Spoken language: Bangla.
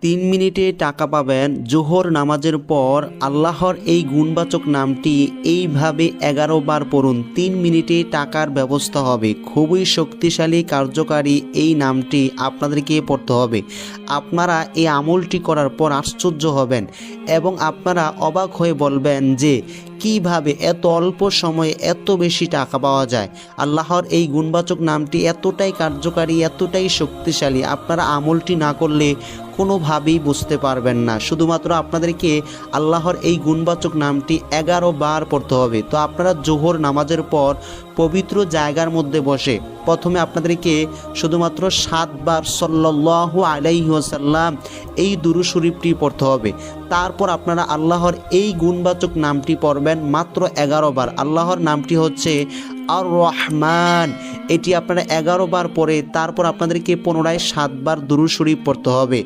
3 মিনিটে টাকা পাবেন। জোহর নামাজের পর আল্লাহর এই গুণবাচক নামটি এইভাবে 11 বার পড়ুন। 3 মিনিটে টাকার ব্যবস্থা হবে। খুবই শক্তিশালী কার্যকারী এই নামটি আপনাদেরকে পড়তে হবে। আপনারা এই আমলটি করার পর আশ্চর্য হবেন এবং আপনারা অবাক হয়ে বলবেন যে কিভাবে এত অল্প সময়ে এত বেশি টাকা পাওয়া যায়। আল্লাহর এই গুণবাচক নামটি এতটাই কার্যকারী, এতটাই শক্তিশালী, আপনারা আমলটি না করলে কোনোভাবেই বুঝতে পারবেন না। শুধুমাত্র আপনাদেরকে আল্লাহর এই গুণবাচক নামটি 11 বার পড়তে হবে। তো আপনারা জোহর নামাজের পর পবিত্র জায়গার মধ্যে বসে প্রথমে আপনাদেরকে শুধুমাত্র 7 বার সাল্লাল্লাহু আলাইহি ওয়াসাল্লাম এই দুরূদ শরীফটি পড়তে হবে। তারপর আপনারা আল্লাহর এই গুণবাচক নামটি পড়বেন মাত্র 11 বার। আল্লাহর নামটি হচ্ছে আর রহমান। এটি আপনারা 11 বার পরে তারপর আপনাদেরকে পুনরায় 7 বার দুরূদ শরীফ পড়তে হবে।